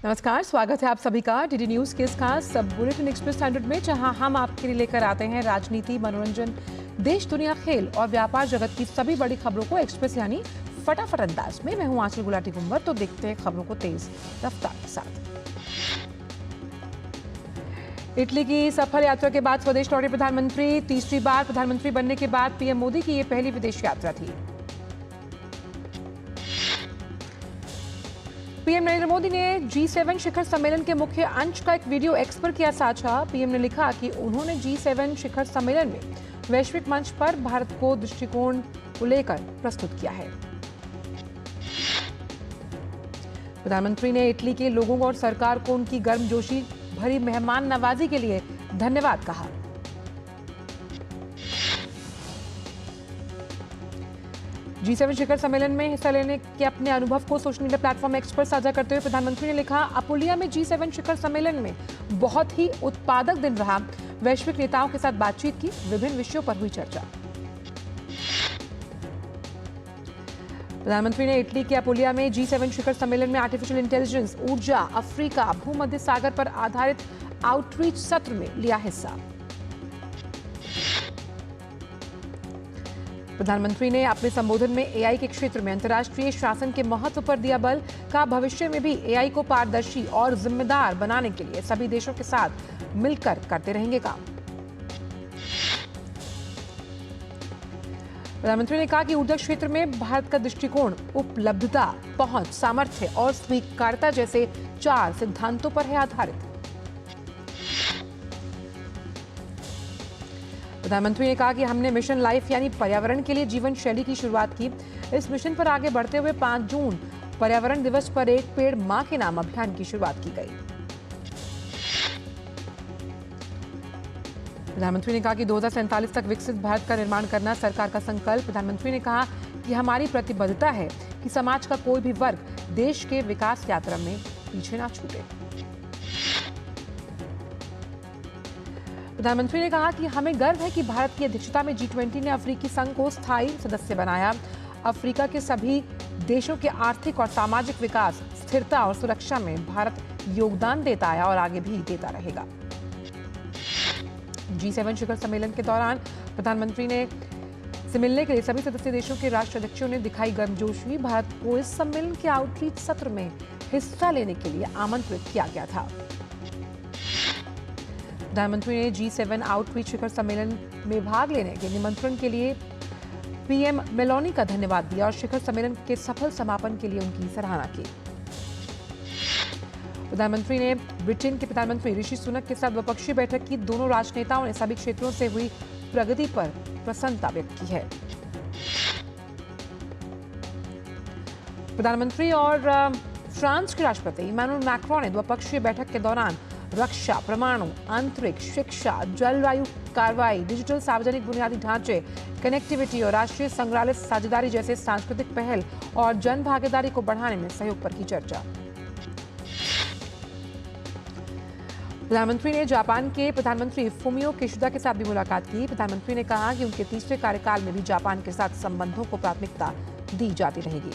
नमस्कार, स्वागत है आप सभी का डीडी न्यूज के इस खास सब बुलेटिन एक्सप्रेस 100 में, जहां हम आपके लिए लेकर आते हैं राजनीति, मनोरंजन, देश दुनिया, खेल और व्यापार जगत की सभी बड़ी खबरों को एक्सप्रेस यानी फटाफट अंदाज में। मैं हूं आंचल गुलाटी गुंबर। तो देखते हैं खबरों को तेज रफ्तार के साथ। इटली की सफल यात्रा के बाद स्वदेश लौटे प्रधानमंत्री। तीसरी बार प्रधानमंत्री बनने के बाद पीएम मोदी की ये पहली विदेश यात्रा थी। पीएम नरेंद्र मोदी ने G7 शिखर सम्मेलन के मुख्य अंश का एक वीडियो एक्स पर किया साझा। पीएम ने लिखा कि उन्होंने G7 शिखर सम्मेलन में वैश्विक मंच पर भारत को दृष्टिकोण को लेकर प्रस्तुत किया है। प्रधानमंत्री ने इटली के लोगों और सरकार को उनकी गर्मजोशी भरी मेहमान नवाजी के लिए धन्यवाद कहा। G7 शिखर सम्मेलन में हिस्सा लेने के अपने अनुभव को सोशल मीडिया प्लेटफॉर्म एक्स पर साझा करते हुए प्रधानमंत्री ने लिखा, अपुलिया में G7 शिखर सम्मेलन में बहुत ही उत्पादक दिन रहा। वैश्विक नेताओं के साथ बातचीत की, विभिन्न विषयों पर हुई चर्चा। प्रधानमंत्री ने इटली के अपुलिया में G7 शिखर सम्मेलन में आर्टिफिशियल इंटेलिजेंस, ऊर्जा, अफ्रीका, भूमध्य सागर पर आधारित आउटरीच सत्र में लिया हिस्सा। प्रधानमंत्री ने अपने संबोधन में एआई के क्षेत्र में अंतर्राष्ट्रीय शासन के महत्व पर दिया बल। का भविष्य में भी एआई को पारदर्शी और जिम्मेदार बनाने के लिए सभी देशों के साथ मिलकर करते रहेंगे काम। प्रधानमंत्री ने कहा कि ऊर्जा क्षेत्र में भारत का दृष्टिकोण उपलब्धता, पहुंच, सामर्थ्य और स्वीकार्यता जैसे 4 सिद्धांतों पर है आधारित। प्रधानमंत्री ने कहा कि हमने मिशन लाइफ यानी पर्यावरण के लिए जीवन शैली की शुरुआत की। इस मिशन पर आगे बढ़ते हुए 5 जून पर्यावरण दिवस पर एक पेड़ मां के नाम अभियान की शुरुआत की गई। प्रधानमंत्री ने कहा कि 2047 तक विकसित भारत का निर्माण करना सरकार का संकल्प। प्रधानमंत्री ने कहा कि हमारी प्रतिबद्धता है कि समाज का कोई भी वर्ग देश के विकास यात्रा में पीछे ना छूटे। प्रधानमंत्री ने कहा कि हमें गर्व है कि भारत की अध्यक्षता में G20 ने अफ्रीकी संघ को स्थायी सदस्य बनाया। अफ्रीका के सभी देशों के आर्थिक और सामाजिक विकास, स्थिरता और सुरक्षा में भारत योगदान देता है और आगे भी देता रहेगा। G7 शिखर सम्मेलन के दौरान प्रधानमंत्री ने से मिलने के लिए सभी सदस्य देशों के राष्ट्राध्यक्षों ने दिखाई गर्मजोशी। भारत को इस सम्मेलन के आउटरीच सत्र में हिस्सा लेने के लिए आमंत्रित किया गया था। प्रधानमंत्री ने G7 आउटरीच शिखर सम्मेलन में भाग लेने के निमंत्रण के लिए पीएम मेलोनी का धन्यवाद दिया और शिखर सम्मेलन के सफल समापन के लिए उनकी सराहना की। प्रधानमंत्री ने ब्रिटेन के प्रधानमंत्री ऋषि सुनक के साथ द्विपक्षीय बैठक की। दोनों राजनेताओं ने सभी क्षेत्रों से हुई प्रगति पर प्रसन्नता व्यक्त की है। प्रधानमंत्री और फ्रांस के राष्ट्रपति इमैनुअल मैक्रोन ने द्विपक्षीय बैठक के दौरान रक्षा, परमाणु, अंतरिक्ष, शिक्षा, जलवायु कार्रवाई, डिजिटल सार्वजनिक बुनियादी ढांचे, कनेक्टिविटी और राष्ट्रीय संग्रहालय साझेदारी जैसे सांस्कृतिक पहल और जन भागीदारी को बढ़ाने में सहयोग पर की चर्चा। प्रधानमंत्री ने जापान के प्रधानमंत्री फुमियो किशिदा के साथ भी मुलाकात की। प्रधानमंत्री ने कहा कि उनके तीसरे कार्यकाल में भी जापान के साथ संबंधों को प्राथमिकता दी जाती रहेगी।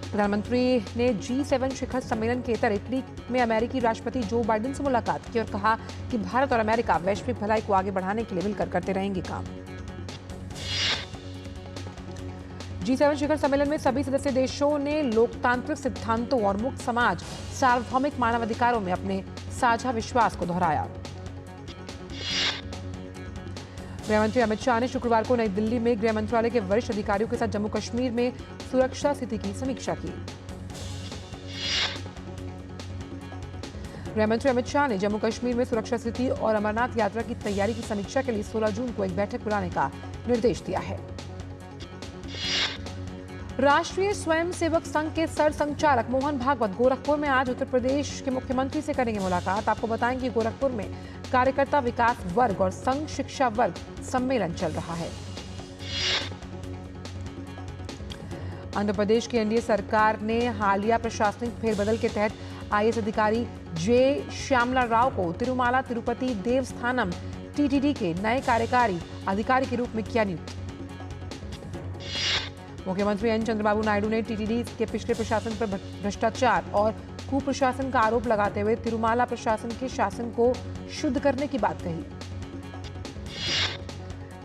प्रधानमंत्री ने G7 शिखर सम्मेलन के इतर इटली में अमेरिकी राष्ट्रपति जो बाइडेन से मुलाकात की और कहा कि भारत और अमेरिका वैश्विक भलाई को आगे बढ़ाने के लिए मिलकर करते रहेंगे काम। G7 शिखर सम्मेलन में सभी सदस्य देशों ने लोकतांत्रिक सिद्धांतों और मुक्त समाज, सार्वभौमिक मानवाधिकारों में अपने साझा विश्वास को दोहराया। गृहमंत्री अमित शाह ने शुक्रवार को नई दिल्ली में गृह मंत्रालय के वरिष्ठ अधिकारियों के साथ जम्मू कश्मीर में सुरक्षा स्थिति की समीक्षा की। गृहमंत्री अमित शाह ने जम्मू कश्मीर में सुरक्षा स्थिति और अमरनाथ यात्रा की तैयारी की समीक्षा के लिए 16 जून को एक बैठक बुलाने का निर्देश दिया है। राष्ट्रीय स्वयंसेवक संघ के सरसंघचालक मोहन भागवत गोरखपुर में आज उत्तर प्रदेश के मुख्यमंत्री से करेंगे मुलाकात। आपको बताएं कि गोरखपुर में कार्यकर्ता विकास वर्ग और संघ शिक्षा वर्ग सम्मेलन चल रहा है। आंध्र प्रदेश की एनडीए सरकार ने हालिया प्रशासनिक फेरबदल के तहत आईएएस अधिकारी जे श्यामला राव को तिरुमाला तिरुपति देवस्थानम टीटीडी के नए कार्यकारी अधिकारी के रूप में किया नियुक्त। मुख्यमंत्री एन चंद्रबाबू नायडू ने टीटीडी के पिछले प्रशासन पर भ्रष्टाचार और कुप्रशासन का आरोप लगाते हुए तिरुमाला प्रशासन के शासन को शुद्ध करने की बात कही।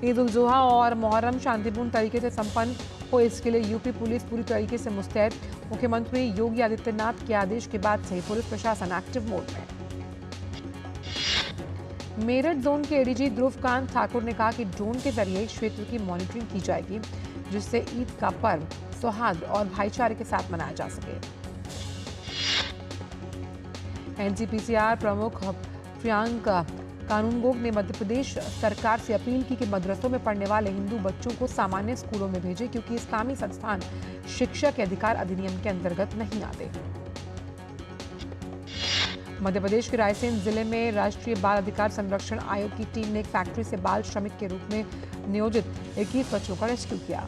ईद उल जुहा और मोहर्रम शांतिपूर्ण तरीके से संपन्न हो, इसके लिए यूपी पुलिस पूरी तरीके से मुस्तैद। मुख्यमंत्री योगी आदित्यनाथ के आदेश के बाद से पुलिस प्रशासन एक्टिव मोड में। मेरठ जोन के एडीजी ध्रुवकांत ठाकुर ने कहा कि ड्रोन के जरिए क्षेत्र की मॉनिटरिंग की जाएगी, जिससे ईद का पर्व सौहार्द और भाईचारे के साथ मनाया जा सके। एनसीपीसीआर प्रमुख प्रियंका कानूनगो ने मध्य प्रदेश सरकार से अपील की कि मदरसों में पढ़ने वाले हिंदू बच्चों को सामान्य स्कूलों में भेजें, क्योंकि इस्लामी संस्थान शिक्षा के अधिकार अधिनियम के अंतर्गत नहीं आते। मध्य प्रदेश के रायसेन जिले में राष्ट्रीय बाल अधिकार संरक्षण आयोग की टीम ने एक फैक्ट्री से बाल श्रमिक के रूप में नियोजित 21 बच्चों का रेस्क्यू किया।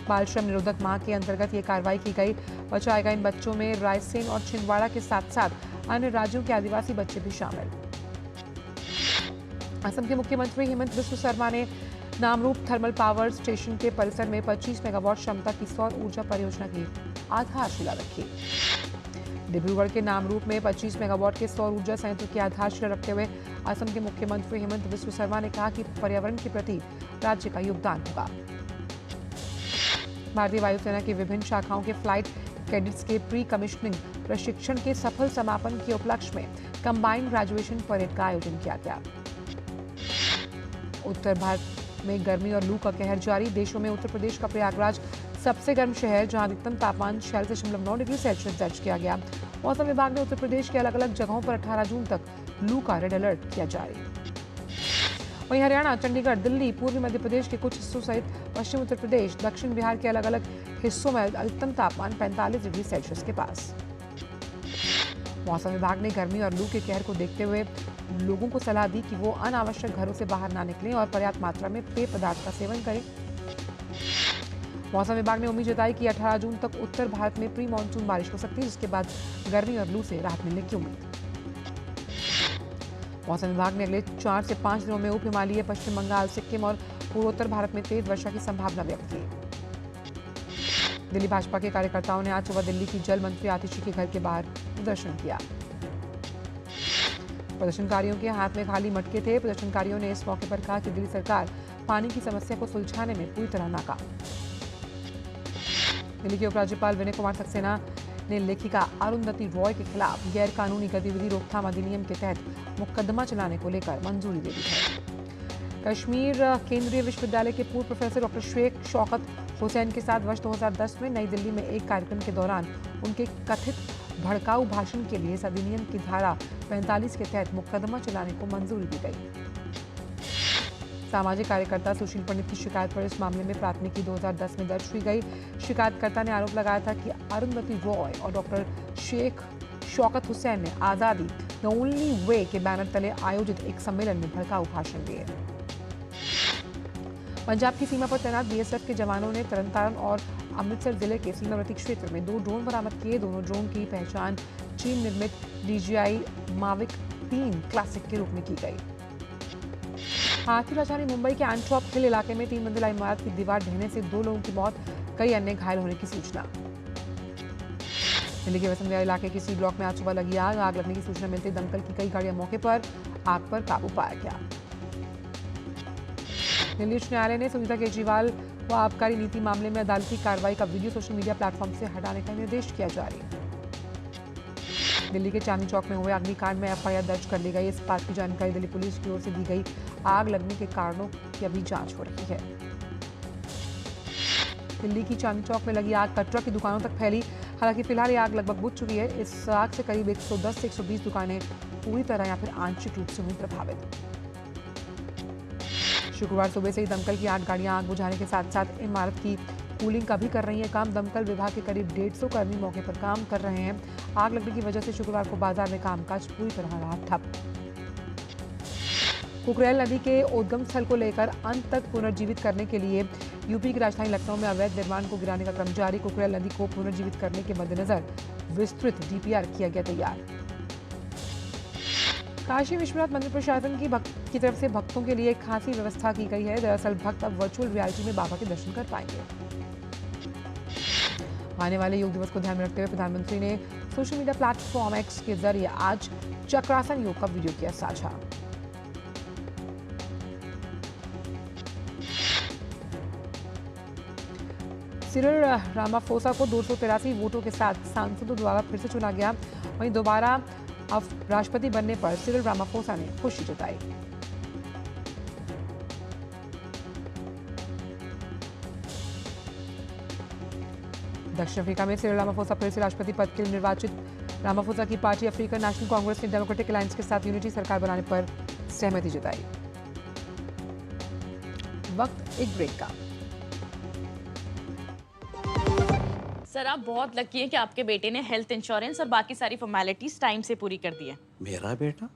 बाल श्रम निरोधक माह के अंतर्गत ये कार्रवाई की गई। बचाए गए इन बच्चों में रायसेन और छिंदवाड़ा के साथ साथ अन्य राज्यों के आदिवासी बच्चे भी शामिल। असम के मुख्यमंत्री हेमंत बिस्व शर्मा ने नामरूप थर्मल पावर स्टेशन के परिसर में 25 मेगावाट क्षमता की सौर ऊर्जा परियोजना की आधारशिला रखी। डिब्रूगढ़ के नामरूप में 25 मेगावाट के सौर ऊर्जा संयंत्र की आधारशिला रखते हुए असम के मुख्यमंत्री हेमंत बिस्व शर्मा ने कहा कि पर्यावरण के प्रति राज्य का योगदान होगा। भारतीय वायुसेना की विभिन्न शाखाओं के फ्लाइट कैडेट्स के प्री कमिश्निंग प्रशिक्षण के सफल समापन के उपलक्ष्य में कंबाइंड ग्रेजुएशन परेड का आयोजन किया गया। उत्तर भारत में गर्मी और लू का कहर जारी। देशों में उत्तर प्रदेश का प्रयागराज सबसे गर्म शहर, जहां अधिकतम तापमान 46.9 डिग्री सेल्सियस दर्ज किया गया। मौसम विभाग ने उत्तर प्रदेश के अलग अलग जगहों पर 18 जून तक लू का रेड अलर्ट किया जारी। वहीं हरियाणा, चंडीगढ़, दिल्ली, पूर्वी मध्य प्रदेश के कुछ हिस्सों सहित पश्चिम उत्तर प्रदेश, दक्षिण बिहार के अलग अलग हिस्सों में अधिकतम तापमान 45 डिग्री सेल्सियस के पास। मौसम विभाग ने गर्मी और लू के कहर को देखते हुए लोगों को सलाह दी कि वो अनावश्यक घरों से बाहर ना निकलें और पर्याप्त मात्रा में पेय पदार्थ का सेवन करें। मौसम विभाग ने उम्मीद जताई कि 18 जून तक उत्तर भारत में प्री मानसून बारिश हो सकती है, जिसके बाद गर्मी और लू से राहत मिलने की उम्मीद। मौसम विभाग ने अगले 4 से 5 दिनों में उप हिमालय, पश्चिम बंगाल, सिक्किम और पूर्वोत्तर भारत में तेज वर्षा की संभावना व्यक्त की। दिल्ली भाजपा के कार्यकर्ताओं ने आज सुबह दिल्ली की जल मंत्री आतिशी के घर के बाहर प्रदर्शन किया। प्रदर्शनकारियों के हाथ में खाली मटके थे। प्रदर्शनकारियों ने इस मौके पर कहा कि दिल्ली सरकार पानी की समस्या को सुलझाने में पूरी तरह नाकाम। दिल्ली के उपराज्यपाल विनय कुमार सक्सेना ने लेखिका अरुंधति रॉय के खिलाफ गैर कानूनी गतिविधि रोकथाम अधिनियम के तहत मुकदमा चलाने को लेकर मंजूरी दे दी है। कश्मीर केंद्रीय विश्वविद्यालय के पूर्व प्रोफेसर डॉक्टर शेख शौकत हुसैन के साथ वर्ष 2010 में नई दिल्ली में एक कार्यक्रम के दौरान उनके कथित भड़काऊ भाषण के लिए इस अधिनियम की धारा 45 के तहत मुकदमा चलाने को मंजूरी दी गई। सामाजिक कार्यकर्ता सुशील पंडित की शिकायत पर इस मामले में प्राथमिकी 2010 में दर्ज हुई गई। शिकायतकर्ता ने आरोप लगाया था कि अरुंधति रॉय और डॉक्टर शेख शौकत हुसैन ने आज़ादी द ओनली वे के बैनर तले आयोजित एक सम्मेलन में भड़काऊ भाषण दिए। पंजाब की सीमा पर तैनात बीएसएफ के जवानों ने तरनतारन और अमृतसर जिले के सीमावर्ती क्षेत्र में 2 ड्रोन बरामद किए। दोनों ड्रोन की पहचान चीन निर्मित DJI Mavic 3 क्लासिक के रूप में की गई। हाथी राजधानी मुंबई के एंट्रॉप हिल इलाके में 3 मंजिला इमारत की दीवार ढहने से 2 लोगों की मौत, कई अन्य घायल होने की सूचना। दिल्ली के वसंत विहार इलाके के सी ब्लॉक में आज सुबह लगी आग लगने की सूचना मिलते दमकल की कई गाड़ियां मौके पर, आग पर काबू पाया गया। दिल्ली उच्च न्यायालय ने सुनीता केजरीवाल को आबकारी नीति मामले में अदालती कार्रवाई का वीडियो सोशल मीडिया प्लेटफॉर्म से हटाने का निर्देश किया जारी। दिल्ली के चांदनी चौक में हुए अग्निकांड में FIR दर्ज कर ली गई। इस बात की जानकारी दिल्ली पुलिस की ओर से दी गई। आग लगने के कारणों की अभी जांच हो रही है। दिल्ली की चांदनी चौक में लगी आग कटरा की दुकानों तक फैली। हालांकि फिलहाल ये आग लगभग बुझ चुकी है। इस आग से करीब 110 से 120 दुकानें पूरी तरह या फिर आंशिक रूप से हुई प्रभावित। शुक्रवार सुबह से ही दमकल की 8 गाड़ियां आग बुझाने के साथ साथ इमारत की कूलिंग का भी कर रही है काम। दमकल विभाग के करीब 150 कर्मी मौके पर काम कर रहे हैं। आग लगने की वजह से शुक्रवार को बाजार में कामकाज पूरी तरह रहा ठप। कुकरेल नदी के उद्गम स्थल को लेकर अंत तक पुनर्जीवित करने के लिए यूपी की राजधानी लखनऊ में अवैध निर्माण को गिराने का क्रम जारी। कुकरेल नदी को पुनर्जीवित करने के मद्देनजर विस्तृत DPR किया गया तैयार। काशी विश्वनाथ मंदिर प्रशासन की तरफ से भक्तों के लिए खासी व्यवस्था की गई है। दरअसल भक्त अब वर्चुअल रियलिटी में बाबा के दर्शन कर पाएंगे। आने वाले योग दिवस को ध्यान में रखते हुए प्रधानमंत्री ने सोशल मीडिया प्लेटफॉर्म एक्स के जरिए आज चक्रासन योग का वीडियो किया साझा। सिरिल रामाफोसा को 283 वोटों के साथ सांसदों द्वारा फिर से चुना गया। वहीं दोबारा अब राष्ट्रपति बनने पर सिरिल रामाफोसा ने खुशी जताई। दक्षिण अफ्रीका में सिरिल रामाफोसा फिर से राष्ट्रपति पद के लिए निर्वाचित। रामाफोसा की पार्टी अफ्रीकन नेशनल कांग्रेस ने डेमोक्रेटिक अलायंस के साथ यूनिटी सरकार बनाने पर सहमति जताई। वक्त एक ब्रेक का। सर, आप बहुत लकी है कि आपके बेटे ने हेल्थ इंश्योरेंस और बाकी सारी फॉर्मेलिटीज टाइम से पूरी कर दी है। मेरा बेटा?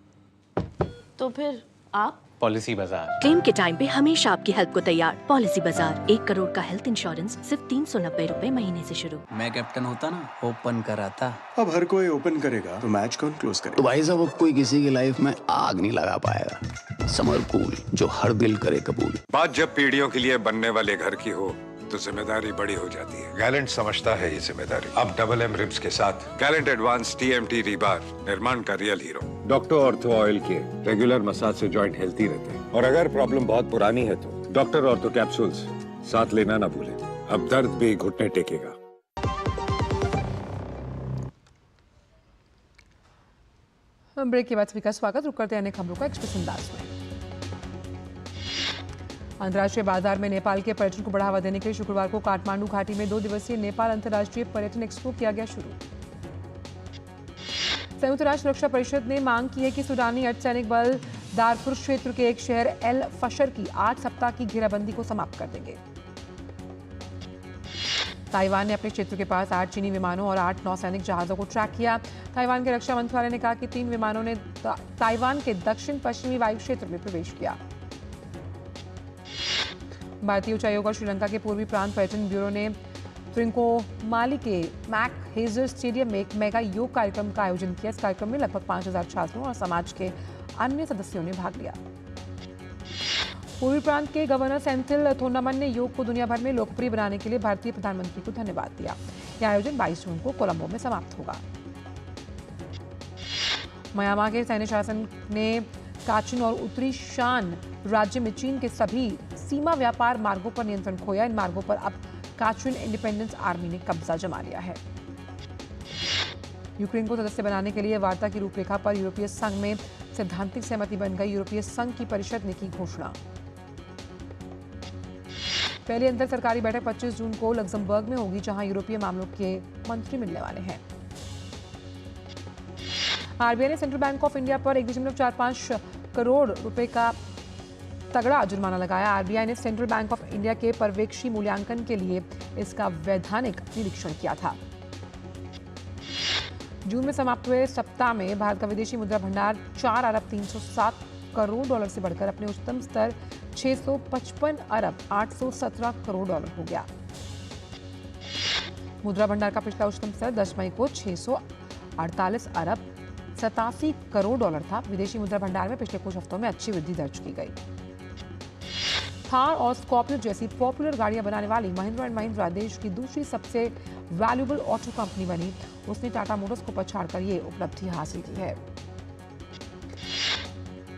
तो फिर आप? पॉलिसी बाजार। क्लेम के टाइम पे हमेशा आपकी हेल्प को तैयार। पॉलिसी बाजार 1 करोड़ का हेल्थ इंश्योरेंस सिर्फ 390 रुपए महीने से शुरू। मैं कैप्टन होता ना, ओपन कराता। अब हर कोई ओपन करेगा तो मैच कौन क्लोज करेगा? तो भाई साहब, अब कोई किसी की लाइफ में आग नहीं लगा पाएगा। समर कूल, जो हर दिल करे कबूल। बात जब पीढ़ियों के लिए बनने वाले घर की हो तो जिम्मेदारी बड़ी हो जाती है। गैलेंट समझता है ये जिम्मेदारी। अब डबल एम रिब्स के साथ गैलेंट एडवांस TMT रीबार, निर्माण का real hero. Doctor ortho oil के रेगुलर मसाज से जॉइंट हेल्थी रहते हैं। और अगर प्रॉब्लम बहुत पुरानी है तो डॉक्टर ऑर्थो कैप्सूल्स साथ लेना ना भूलें। अब दर्द भी घुटने टेकेगा। ब्रेक के बाद सभी का स्वागत। रुक करते हैं अन्य खबरों का एक्सप्रेस अंदाज में। अंतर्राष्ट्रीय बाजार में नेपाल के पर्यटन को बढ़ावा देने के लिए शुक्रवार को काठमांडू घाटी में 2 दिवसीय नेपाल अंतर्राष्ट्रीय पर्यटन एक्सपो किया गया शुरू। संयुक्त राष्ट्र सुरक्षा परिषद ने मांग की है कि सूडानी अर्धसैनिक बल दारफुर क्षेत्र के एक शहर एल फशर की 8 सप्ताह की घेराबंदी को समाप्त कर देंगे। ताइवान ने अपने क्षेत्र के पास 8 चीनी विमानों और 8 नौसैनिक जहाजों को ट्रैक किया। ताइवान के रक्षा मंत्रालय ने कहा कि 3 विमानों ने ताइवान के दक्षिण पश्चिमी वायु क्षेत्र में प्रवेश किया। भारतीय उच्चायोग और श्रीलंका के पूर्वी प्रांत पर्यटन ब्यूरो ने त्रिंकोमाली के मैक हेजर स्टेडियम में एक मेगा योग कार्यक्रम का आयोजन किया। इस कार्यक्रम में लगभग 5000 छात्रों और समाज के अन्य सदस्यों ने भाग लिया। पूर्वी प्रांत के गवर्नर सेंथिल थोंडामन ने योग को दुनिया भर में लोकप्रिय बनाने के लिए भारतीय प्रधानमंत्री को धन्यवाद दिया। यह आयोजन 22 जून को कोलंबो में समाप्त होगा। म्यांमार के सैन्य शासन ने काचिन और उत्तरी शान राज्य में चीन के सभी सीमा व्यापार मार्गों पर नियंत्रण खोया। इन मार्गों पर अब काचिन इंडिपेंडेंस आर्मी ने कब्जा जमा लिया है। यूक्रेन को सदस्य बनाने के लिए वार्ता की रूपरेखा पर यूरोपीय संघ में सैद्धांतिक सहमति बन गई। यूरोपीय संघ की परिषद ने की घोषणा। पहली अंतर सरकारी बैठक 25 जून को लक्जमबर्ग में होगी, जहां यूरोपीय मामलों के मंत्री मिलने वाले हैं। आरबीआई ने सेंट्रल बैंक ऑफ इंडिया पर 1.45 करोड़ रुपए का तगड़ा जुर्माना लगाया। आरबीआई ने सेंट्रल बैंक ऑफ इंडिया के पर्यवेक्षी मूल्यांकन के लिए इसका वैधानिक निरीक्षण किया था। जून में समाप्त हुए सप्ताह में भारत का विदेशी मुद्रा भंडार 4 अरब 307 करोड़ डॉलर से बढ़कर अपने उच्चतम स्तर 655 अरब 817 करोड़ डॉलर हो गया। मुद्रा भंडार का पिछला उच्चतम स्तर 10 मई को 648 अरब 87 करोड़ डॉलर था। विदेशी मुद्रा भंडार में पिछले कुछ हफ्तों में अच्छी वृद्धि दर्ज की गई। थार और स्कॉर्पियो जैसी पॉपुलर गाड़ियां बनाने वाली महिंद्रा एंड महिंद्रा देश की दूसरी सबसे वैल्यूएबल ऑटो कंपनी बनी। उसने टाटा मोटर्स को पछाड़कर ये उपलब्धि हासिल की है।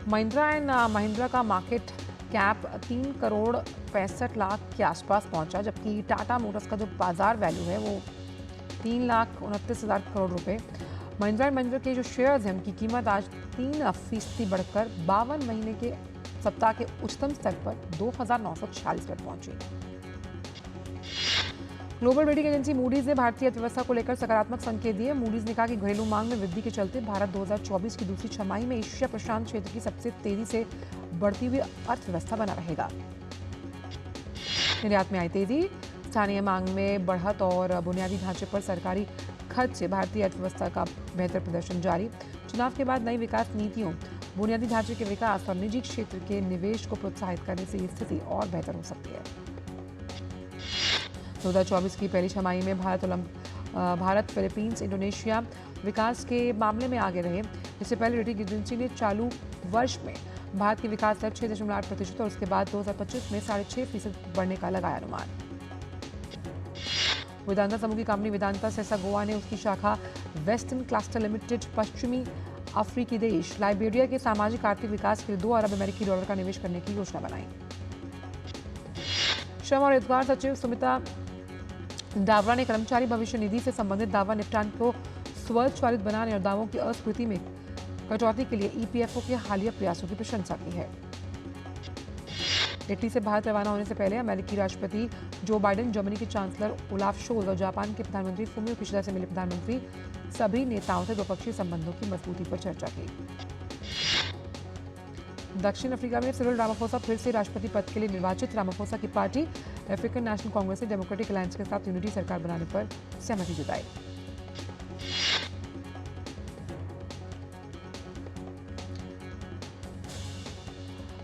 महिंद्रा एंड महिंद्रा का मार्केट कैप 3 करोड़ 65 लाख के आसपास पहुंचा, जबकि टाटा मोटर्स का जो बाजार वैल्यू है वो 3,29,000 करोड़ रुपए। महिंद्रा एंड महिंद्रा के जो शेयर्स हैं उनकी कीमत आज 3% बढ़कर 52 महीने के सप्ताह के उच्चतम स्तर पर 2,946 पर पहुंची। ग्लोबल रेटिंग एजेंसी मूडीज ने भारतीय अर्थव्यवस्था को लेकर सकारात्मक संकेत दिए। मूडीज ने कहा कि घरेलू मांग में वृद्धि के चलते भारत 2024 की दूसरी छमाही में एशिया प्रशांत क्षेत्र की सबसे तेजी से बढ़ती हुई अर्थव्यवस्था बना रहेगा। निर्यात में आई तेजी, स्थानीय मांग में बढ़त और बुनियादी ढांचे पर सरकारी खर्च से भारतीय अर्थव्यवस्था का बेहतर प्रदर्शन जारी। चुनाव के बाद नई विकास नीतियों, बुनियादी ढांचे के विकास और निजी क्षेत्र के निवेश को प्रोत्साहित करने से ये स्थिति और बेहतर हो सकती है। 2024 की पहली छमाही में भारत, फिलीपींस, इंडोनेशिया विकास के मामले में आगे रहे। इससे पहले रेटिंग एजेंसी ने चालू वर्ष में भारत की विकास दर 6.8% और उसके बाद 2025 में 6.5% बढ़ने का लगाया अनुमान। वेदांता समूह की कंपनी वेदांता सेसा गोवा ने उसकी शाखा वेस्टर्न क्लस्टर लिमिटेड पश्चिमी अफ्रीकी देश लाइबेरिया के सामाजिक आर्थिक विकास के लिए $2 अरब का निवेश करने की योजना बनाई। श्रम और रोजगार सचिव सुमिता डावरा ने कर्मचारी भविष्य निधि से संबंधित दावा निपटान को स्वचालित बनाने और दावों की अस्वीकृति में कटौती के लिए ईपीएफओ के हालिया प्रयासों की प्रशंसा की है। इटली से भारत रवाना होने से पहले अमेरिकी राष्ट्रपति जो बाइडेन, जर्मनी के चांसलर ओलाफ शोल्ज और जापान के प्रधानमंत्री फुमियो किशिदा से मिले प्रधानमंत्री सभी नेताओं से द्विपक्षीय संबंधों की मजबूती पर चर्चा की। दक्षिण अफ्रीका में सिरिल रामाफोसा फिर से राष्ट्रपति पद के लिए निर्वाचित। रामाफोसा की पार्टी अफ्रीकन नेशनल कांग्रेस ने डेमोक्रेटिक अलायंस के साथ यूनिटी सरकार बनाने पर सहमति जताई।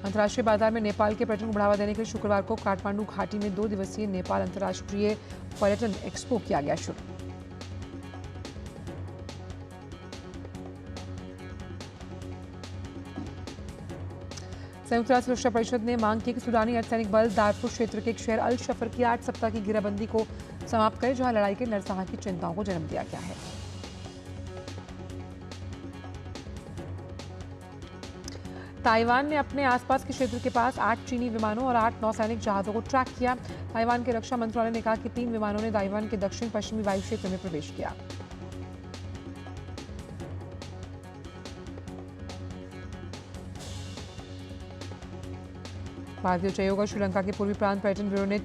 अंतर्राष्ट्रीय बाजार में नेपाल के पर्यटन को बढ़ावा देने के लिए शुक्रवार को काठमांडू घाटी में 2 दिवसीय नेपाल अंतर्राष्ट्रीय पर्यटन एक्सपो किया गया शुरू। संयुक्त राष्ट्र सुरक्षा परिषद ने मांग की कि सूडानी अर्धसैनिक बल दारफुर क्षेत्र के एक शहर अल शफर की 8 सप्ताह की घेराबंदी को समाप्त करे, जहां लड़ाई के नरसंहार की चिंताओं को जन्म दिया गया है। ताइवान ने अपने आसपास के क्षेत्र के पास 8 चीनी विमानों और 8 नौसैनिक जहाजों को ट्रैक किया। ताइवान के रक्षा मंत्रालय ने कहा कि 3 विमानों ने ताइवान के दक्षिण पश्चिमी वायु क्षेत्र में प्रवेश किया। भारतीय उच्चायोग और श्रीलंका के पूर्वी प्रांत पर्यटन ब्यूरो ने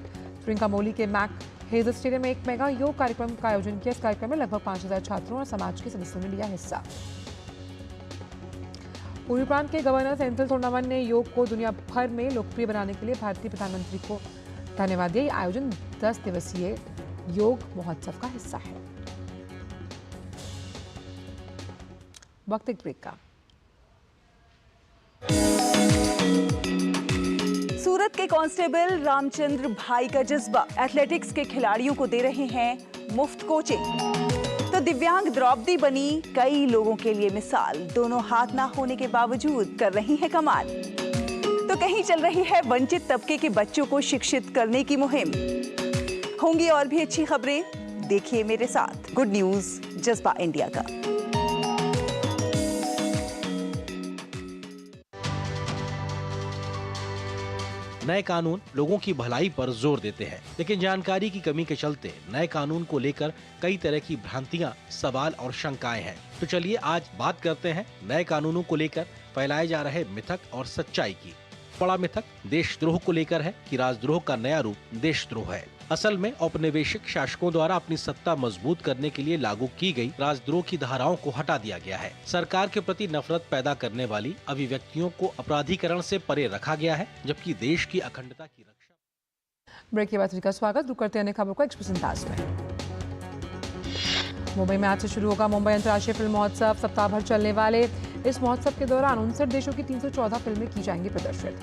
त्रिंकामोली के मैक हेजल स्टेडियम में एक मेगा योग कार्यक्रम का आयोजन किया। इस कार्यक्रम में लगभग 5000 छात्रों और समाज के सदस्यों ने लिया हिस्सा। पूर्वी प्रांत के गवर्नर सेंथिल थोंडामन ने योग को दुनिया भर में लोकप्रिय बनाने के लिए भारतीय प्रधानमंत्री को धन्यवाद दिया। आयोजन 10 दिवसीय योग महोत्सव का हिस्सा है। वक्त एक ब्रेक का। सूरत के कांस्टेबल रामचंद्र भाई का जज्बा, एथलेटिक्स के खिलाड़ियों को दे रहे हैं मुफ्त कोचिंग। तो दिव्यांग द्रौपदी बनी कई लोगों के लिए मिसाल, दोनों हाथ ना होने के बावजूद कर रही है कमाल। तो कहीं चल रही है वंचित तबके के बच्चों को शिक्षित करने की मुहिम। होंगी और भी अच्छी खबरें, देखिए मेरे साथ गुड न्यूज जज्बा इंडिया का। नए कानून लोगों की भलाई पर जोर देते हैं, लेकिन जानकारी की कमी के चलते नए कानून को लेकर कई तरह की भ्रांतियां, सवाल और शंकाएं हैं। तो चलिए आज बात करते हैं नए कानूनों को लेकर फैलाए जा रहे मिथक और सच्चाई की। बड़ा मिथक देशद्रोह को लेकर है कि राजद्रोह का नया रूप देशद्रोह है। असल में औपनिवेशिक शासकों द्वारा अपनी सत्ता मजबूत करने के लिए लागू की गई राजद्रोह की धाराओं को हटा दिया गया है। सरकार के प्रति नफरत पैदा करने वाली अभिव्यक्तियों को अपराधीकरण से परे रखा गया है, जबकि देश की अखंडता की रक्षा। ब्रेक के बाद का स्वागत। रुक करते हैं खबरों को एक्सप्रेस अंदाज में। मुंबई में आज से शुरू होगा मुंबई अंतर्राष्ट्रीय फिल्म महोत्सव। सप्ताह भर चलने वाले इस महोत्सव के दौरान 59 देशों की 314 फिल्में की जाएंगी प्रदर्शित।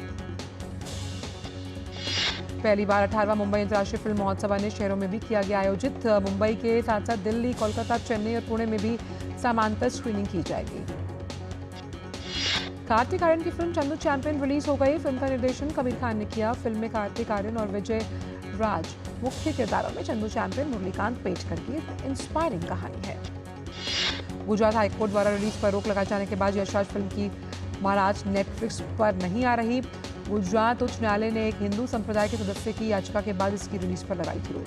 पहली बार 18वां मुंबई अंतर्राष्ट्रीय फिल्म महोत्सव अन्य शहरों में भी किया गया आयोजित। मुंबई के साथ साथ दिल्ली, कोलकाता, चेन्नई और पुणे में भी समांतर स्क्रीनिंग की जाएगी। कार्तिक आर्यन की फिल्म चंदू चैंपियन रिलीज हो गई। फिल्म का निर्देशन कबीर खान ने किया। फिल्म में कार्तिक आर्यन और विजय राज मुख्य किरदारों में चंदू चैंपियन मुरलीकांत पेटकर की इंस्पायरिंग कहानी है। गुजरात हाईकोर्ट द्वारा रिलीज पर रोक लगाए जाने के बाद यशराज फिल्म की महाराज नेटफ्लिक्स पर नहीं आ रही। गुजरात उच्च न्यायालय ने एक हिंदू संप्रदाय के सदस्य की याचिका के बाद इसकी रिलीज पर लगाई थी रोक।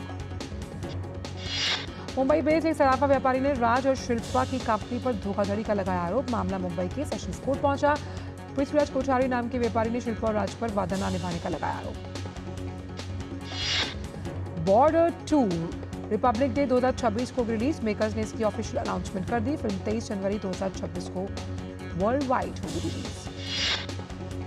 मुंबई बेस्ड एक सराफा व्यापारी ने राज और शिल्पा की कंपनी पर धोखाधड़ी का लगाया आरोप। मामला मुंबई के सेशंस कोर्ट पहुंचा। पृथ्वीराज कोठारी नाम के व्यापारी ने शिल्पा और राज पर वादा न निभाने का लगाया आरोप। बॉर्डर 2 रिपब्लिक डे 2026 को रिलीज। मेकर्स ने इसकी ऑफिशियल अनाउंसमेंट कर दी। फिल्म 23 जनवरी 2026 को वर्ल्ड वाइड होगी रिलीज।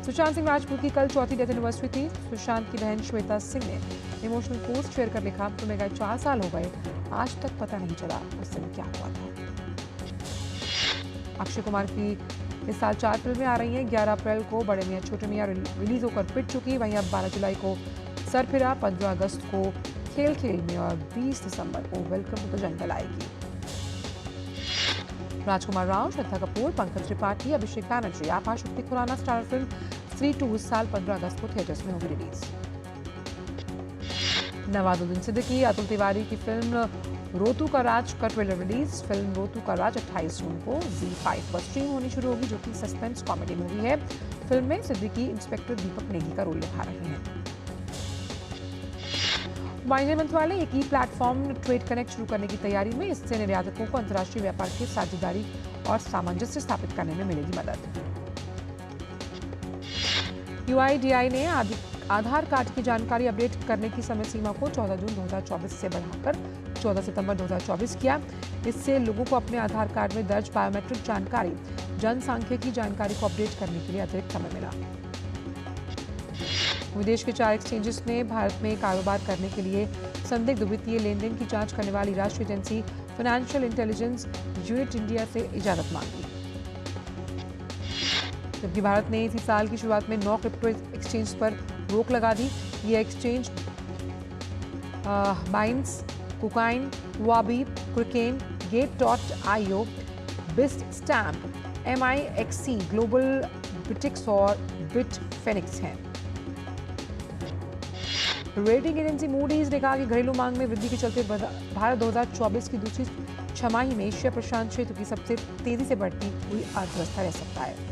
सुशांत सिंह राजपूत की कल चौथी डेथ एनिवर्सरी थी। सुशांत की बहन श्वेता सिंह ने इमोशनल पोस्ट शेयर कर लिखा, तुम्हें गए 4 साल हो गए, आज तक पता नहीं चला उस दिन क्या हुआ था। अक्षय कुमार की इस साल 4 फिल्में आ रही हैं। 11 अप्रैल को बड़े मियां छोटे मियां रिलीज होकर पिट चुकी। वहीं अब 12 जुलाई को सरफिरा, 15 अगस्त को खेल खेल में और 20 दिसंबर को वेलकम टू द जंगल आएगी। राजकुमार राव, श्रद्धा कपूर, पंकज त्रिपाठी, अभिषेक बैनर्जी, आभा शक्ति खुराना स्टार फिल्म 3-2 इस साल 15 अगस्त को थिएटर्स में होगी रिलीज। नवाजुद्दीन सिद्दीकी, अतुल तिवारी की फिल्म रोतू का राज का ट्रेलर रिलीज। फिल्म रोतू का राज 28 जून को ZEE5 पर स्ट्रीम होनी शुरू होगी, जो कि सस्पेंस कॉमेडी मूवी है। फिल्म में सिद्दीकी इंस्पेक्टर दीपक नेगी का रोल निभा रहे हैं। वाणिज्य मंत्रालय एक ई प्लेटफॉर्म ट्रेड कनेक्ट शुरू करने की तैयारी में। इससे निर्यातकों को अंतर्राष्ट्रीय व्यापार की साझेदारी और सामंजस्य स्थापित करने में मिलेगी मदद। UIDAI ने आधार कार्ड की जानकारी अपडेट करने की समय सीमा को 14 जून 2024 से बढ़ाकर 14 सितंबर 2024 किया। इससे लोगों को अपने आधार कार्ड में दर्ज बायोमेट्रिक जानकारी, जनसांख्यिकी जानकारी को अपडेट करने के लिए अतिरिक्त समय मिला। विदेश के 4 एक्सचेंजेस ने भारत में कारोबार करने के लिए संदिग्ध वित्तीय लेन देन की जांच करने वाली राष्ट्रीय agency financial intelligence unit India से इजाजत मांगी। जबकि भारत ने इसी साल की शुरुआत में 9 क्रिप्टो एक्सचेंज पर रोक लगा दी। ये एक्सचेंज बाइंस, कुकाइन, वाबी, क्रिकेन, गेट.io, बिटस्टैम्प, MIXC, ग्लोबल बिटिक्स और बिटफेनिक्स हैं। रेटिंग एजेंसी मूडीज ने कहा कि घरेलू मांग में वृद्धि के चलते भारत 2024 की दूसरी छमाही में एशिया प्रशांत क्षेत्र की सबसे तेजी से बढ़ती हुई अर्थव्यवस्था रह सकता है।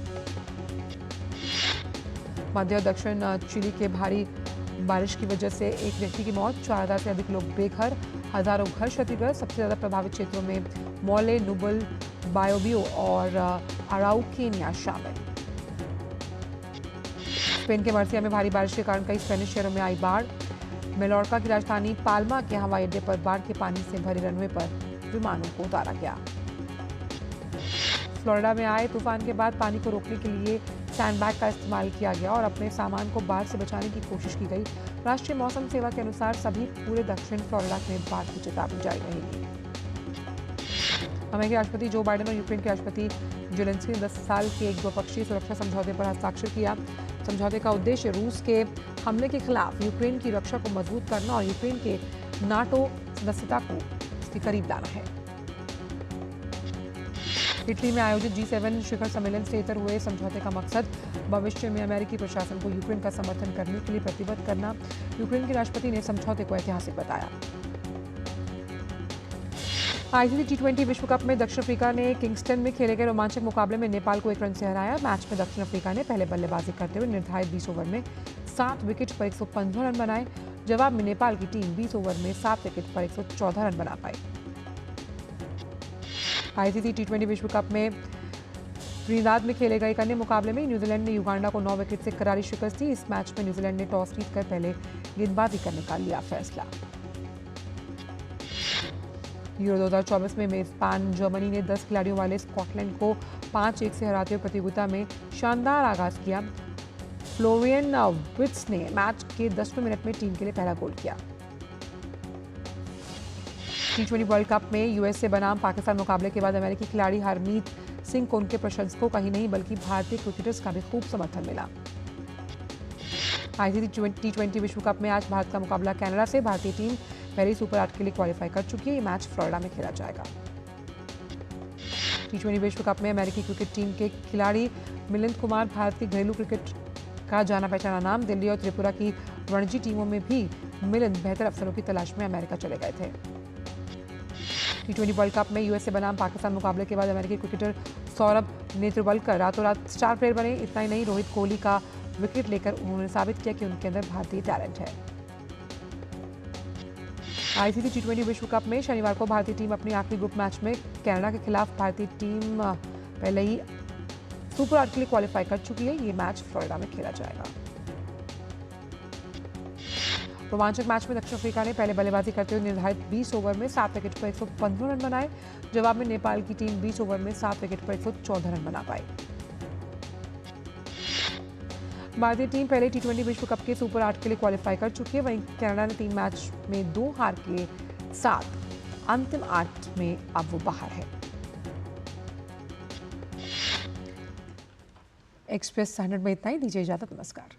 मध्य और दक्षिण चिली के भारी बारिश की वजह से एक व्यक्ति की मौत, 4000 से अधिक लोग बेघर, हजारों घर क्षतिग्रस्त। सबसे ज्यादा प्रभावित क्षेत्रों में मोले, नुबल, बायोबियो और अराउकेनिया शामिल। स्पेन के मर्सिया में भारी बारिश के कारण कई स्पेनिश शहरों में आई बाढ़। मेलोर्का की राजधानी पाल्मा के हवाई अड्डे पर बाढ़ के पानी से भरे रनवे पर विमानों को उतारा गया। फ्लोरिडा में आए तूफान के बाद पानी को रोकने के लिए सैंडबैग का इस्तेमाल किया गया और अपने सामान को बाढ़ से बचाने की कोशिश की गई। राष्ट्रीय मौसम सेवा के अनुसार सभी पूरे दक्षिण फ्लोरिडा में बाढ़ की चेतावनी जारी रहेगी। अमेरिकी राष्ट्रपति जो बाइडेन और यूक्रेन के राष्ट्रपति जेलेंस्की ने 10 साल के एक द्विपक्षीय सुरक्षा समझौते पर हस्ताक्षर किया। समझौते का उद्देश्य रूस के हमले के खिलाफ यूक्रेन की रक्षा को मजबूत करना और यूक्रेन के नाटो सदस्यता को इसके करीब लाना है। इटली में आयोजित G7 शिखर सम्मेलन से इतर हुए समझौते का मकसद भविष्य में अमेरिकी प्रशासन को यूक्रेन का समर्थन करने के लिए प्रतिबद्ध करना। यूक्रेन के राष्ट्रपति ने समझौते को ऐतिहासिक बताया। ICC T20 विश्व कप में दक्षिण अफ्रीका ने किंगस्टन में खेले गए रोमांचक मुकाबले में नेपाल को 1 रन से हराया। मैच में दक्षिण अफ्रीका ने पहले बल्लेबाजी करते हुए निर्धारित 20 ओवर में 7 विकेट पर 115 रन बनाए। जवाब में नेपाल की टीम 20 ओवर में 7 विकेट पर 114 रन बना पाई। ICC T20 विश्व कप में त्रिनिदाद में खेले गए एक अन्य मुकाबले में न्यूजीलैंड ने युगांडा को 9 विकेट से करारी शिकस्त दी। इस मैच में न्यूजीलैंड ने टॉस जीतकर पहले गेंदबाजी करने का लिया फैसला। यूरो 2024 में मेजबान जर्मनी ने 10 खिलाड़ियों वाले स्कॉटलैंड को 5-1 से हराते हुए प्रतियोगिता में शानदार आगाज किया। फ्लोरियन विट्स ने मैच के 10वें मिनट में टीम के लिए पहला गोल किया। T20 वर्ल्ड कप में USA बनाम पाकिस्तान मुकाबले के बाद अमेरिकी खिलाड़ी हरमीत सिंह को उनके प्रशंसकों का ही नहीं बल्कि भारतीय क्रिकेटर्स का भी खूब समर्थन मिला। ICC T20 विश्व कप में आज भारत का मुकाबला कनाडा से। भारतीय टीम पहले सुपर 8 के लिए क्वालिफाई कर चुकी है। ये मैच फ्लोरिडा में खेला जाएगा। T20 विश्व कप में अमेरिकी क्रिकेट टीम के खिलाड़ी मिलिंद कुमार भारतीय घरेलू क्रिकेट का जाना पहचाना नाम। दिल्ली और त्रिपुरा की रणजी टीमों में भी मिलिंद बेहतर अवसरों की तलाश में अमेरिका चले गए थे। T20 वर्ल्ड कप में USA बनाम पाकिस्तान मुकाबले के बाद अमेरिकी क्रिकेटर सौरभ नेत्रवलकर रातों रात स्टार प्लेयर बने। इतना ही नहीं, रोहित कोहली का विकेट लेकर उन्होंने साबित किया कि उनके अंदर भारतीय टैलेंट है। ICC T20 विश्व कप में शनिवार को भारतीय टीम अपनी आखिरी ग्रुप मैच में कनाडा के खिलाफ भारतीय टीम पहले ही सुपर 8 के लिए क्वालिफाई कर चुकी है। ये मैच फ्लोरिडा में खेला जाएगा। रोमांचक मैच में दक्षिण अफ्रीका ने पहले बल्लेबाजी करते हुए निर्धारित 20 ओवर में 7 विकेट पर 115 रन बनाए। जवाब में नेपाल की टीम 20 ओवर में 7 विकेट पर 114 रन बना पाई। भारतीय टीम पहले T20 विश्व कप के सुपर 8 के लिए क्वालिफाई कर चुकी है। वहीं कनाडा ने 3 मैच में 2 हार के साथ अंतिम 8 में अब वो बाहर है। एक्सप्रेस 100 में इतना ही। दीजिए इजाजत, नमस्कार।